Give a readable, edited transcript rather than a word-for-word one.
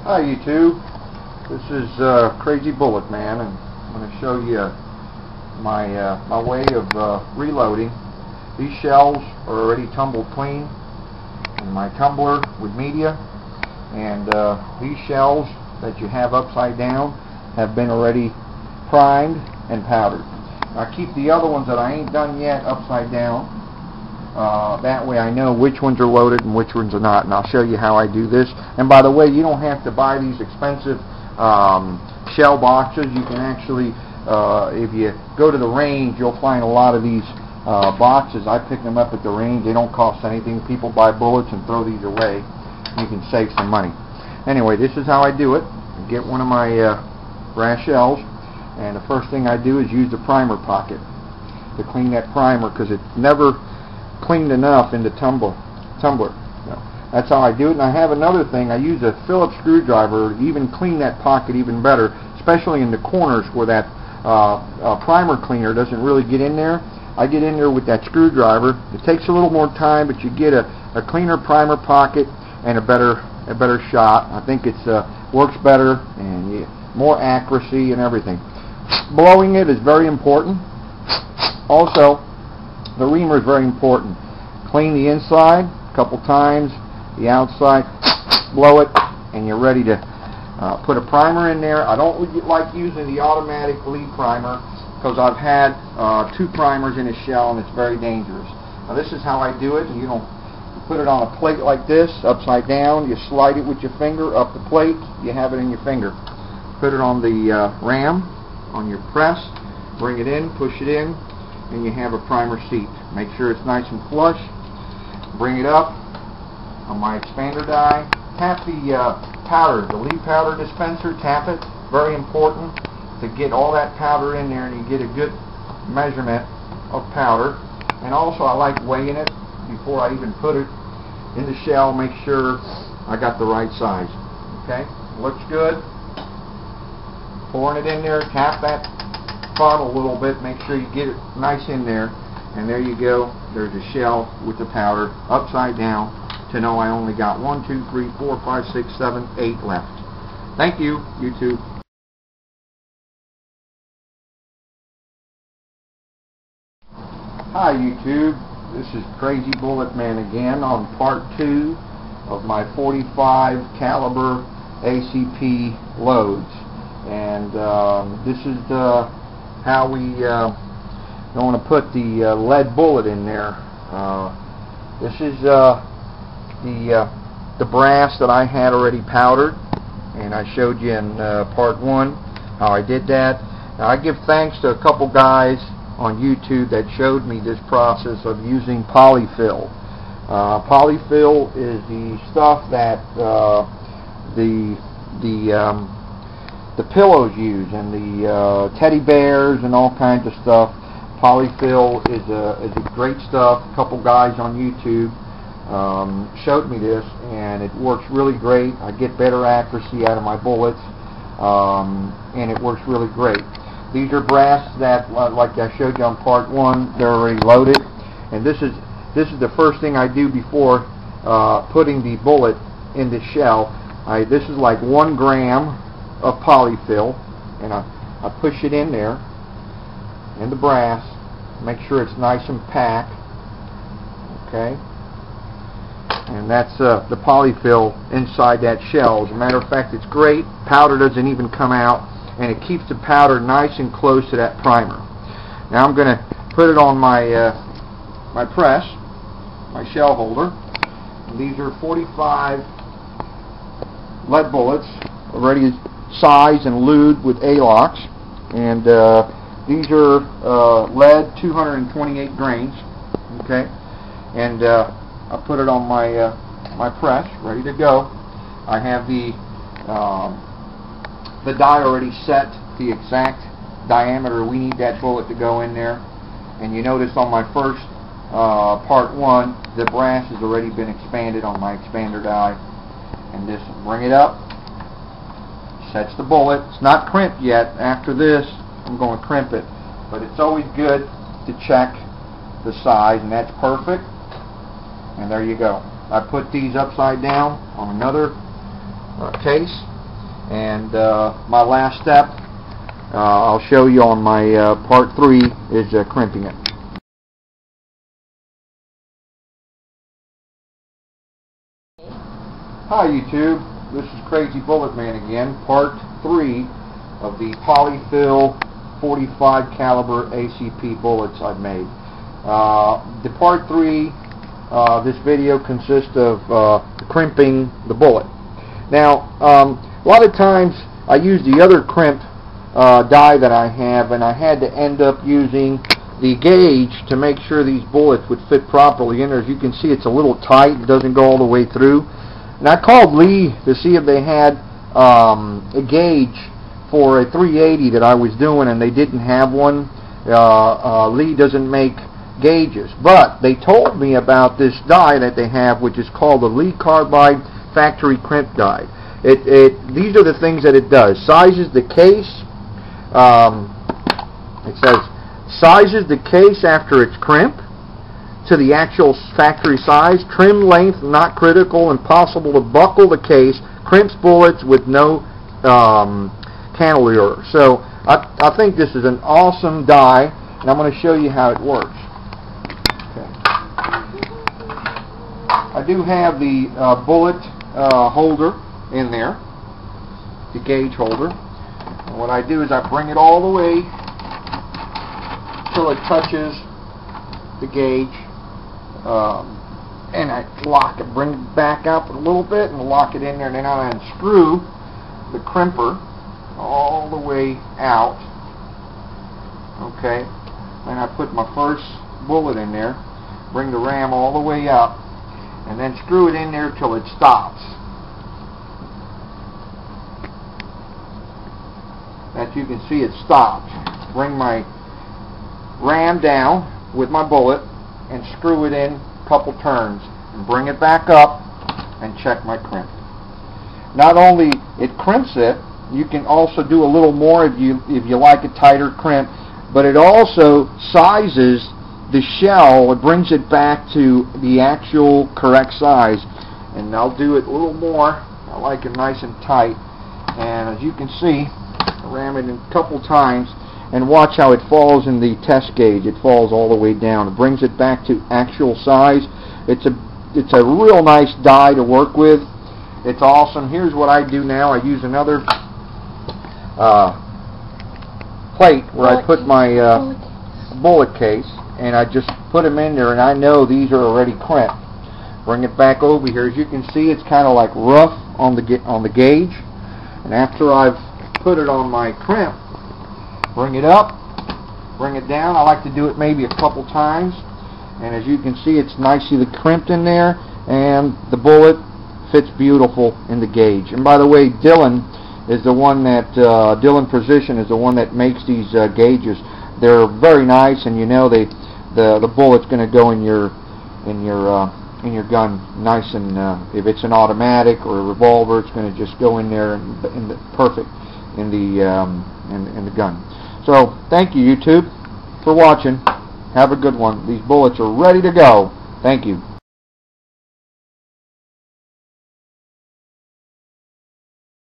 Hi YouTube, this is Crazy Bullet Man, and I'm going to show you my way of reloading. These shells are already tumbled clean in my tumbler with media, and these shells that you have upside down have been already primed and powdered. I keep the other ones that I ain't done yet upside down. That way I know which ones are loaded and which ones are not, and I'll show you how I do this. And by the way, you don't have to buy these expensive shell boxes. You can actually, if you go to the range, you'll find a lot of these boxes. I pick them up at the range. They don't cost anything. People buy bullets and throw these away. You can save some money. Anyway, this is how I do it. I get one of my brass shells, and the first thing I do is use the primer pocket to clean that primer, because it's never cleaned enough in the tumbler. No. That's how I do it. And I have another thing. I use a Phillips screwdriver to even clean that pocket even better, especially in the corners where that primer cleaner doesn't really get in there. I get in there with that screwdriver. It takes a little more time, but you get a cleaner primer pocket and a better shot. I think it's works better and more accuracy and everything. Blowing it is very important. Also, the reamer is very important. Clean the inside a couple times, the outside, blow it, and you're ready to put a primer in there. I don't like using the automatic lead primer because I've had 2 primers in a shell, and it's very dangerous. Now this is how I do it. You put it on a plate like this, upside down. You slide it with your finger up the plate. You have it in your finger. Put it on the ram, on your press. Bring it in, push it in, and you have a primer seat. Make sure it's nice and flush. Bring it up on my expander die. Tap the powder, the lead powder dispenser. Tap it. Very important to get all that powder in there, and you get a good measurement of powder. And also, I like weighing it before I even put it in the shell. Make sure I got the right size. Okay, looks good. Pouring it in there. Tap that funnel a little bit. Make sure you get it nice in there. And there you go. There's a shell with the powder upside down to know I only got 1, 2, 3, 4, 5, 6, 7, 8 left. Thank you, YouTube. Hi, YouTube. This is Crazy Bullet Man again on part 2 of my 45 caliber ACP loads. And this is how we going to put the lead bullet in there. This is the brass that I had already powdered, and I showed you in part 1 how I did that. Now, I give thanks to a couple guys on YouTube that showed me this process of using polyfill. Polyfill is the stuff that the pillows use, and the teddy bears and all kinds of stuff. Polyfill is a great stuff. A couple guys on YouTube showed me this, and it works really great. I get better accuracy out of my bullets, and it works really great. These are brass that, like I showed you on part 1, they're already loaded, and this is the first thing I do before putting the bullet in the shell. This is like 1 gram of polyfill, and I push it in there in the brass. Make sure it's nice and packed. Okay, and that's the polyfill inside that shell. As a matter of fact, it's great. Powder doesn't even come out, and it keeps the powder nice and close to that primer. Now I'm going to put it on my my press, my shell holder. And these are 45 lead bullets, already sized and lubed with A-locks, and these are lead 228 grains. Okay, and I put it on my my press, ready to go. I have the die already set, the exact diameter we need that bullet to go in there. And you notice on my first part 1, the brass has already been expanded on my expander die. And just bring it up, sets the bullet. It's not crimped yet. After this, I'm going to crimp it. But it's always good to check the size, and that's perfect. And there you go. I put these upside down on another case, And my last step, I'll show you on my part 3, is crimping it. Hi YouTube, this is Crazy Bullet Man again, part 3 of the polyfill 45 caliber ACP bullets I've made. The part 3, this video consists of crimping the bullet. Now, a lot of times I use the other crimp die that I have, and I had to end up using the gauge to make sure these bullets would fit properly in there. As you can see, it's a little tight, it doesn't go all the way through. And I called Lee to see if they had a gauge for a 380 that I was doing, and they didn't have one. Lee doesn't make gauges, but they told me about this die that they have, which is called the Lee Carbide Factory Crimp Die. These are the things that it does. Sizes the case. It says sizes the case after it's crimped to the actual factory size. Trim length not critical and possible to buckle the case. Crimps bullets with no cantilever. So I think this is an awesome die, and I'm going to show you how it works. Okay. I do have the bullet holder in there, the gauge holder. And what I do is I bring it all the way till it touches the gauge, and I lock it, bring it back up a little bit and lock it in there, and then I unscrew the crimper all the way out. Okay, then I put my first bullet in there, bring the ram all the way up, and then screw it in there till it stops. As you can see, it stopped. Bring my ram down with my bullet and screw it in a couple turns and bring it back up and check my crimp. Not only it crimps it, you can also do a little more if you like a tighter crimp, but it also sizes the shell. It brings it back to the actual correct size. And I'll do it a little more. I like it nice and tight. And as you can see, ram it in a couple times and watch how it falls in the test gauge. It falls all the way down. It brings it back to actual size. It's a real nice die to work with. It's awesome. Here's what I do now. I use another plate where I put my bullet case, and I just put them in there, and I know these are already crimped. Bring it back over here. As you can see, it's kind of like rough on the gauge. And after I've put it on my crimp, bring it up, bring it down. I like to do it maybe a couple times, and as you can see, it's nicely crimped in there, and the bullet fits beautiful in the gauge. And by the way, Dylan is the one that Dylan Precision is the one that makes these gauges. They're very nice, and you know the bullet's going to go in your gun nice, and if it's an automatic or a revolver, it's going to just go in there and perfect in the gun. So thank you, YouTube, for watching. Have a good one. These bullets are ready to go. Thank you.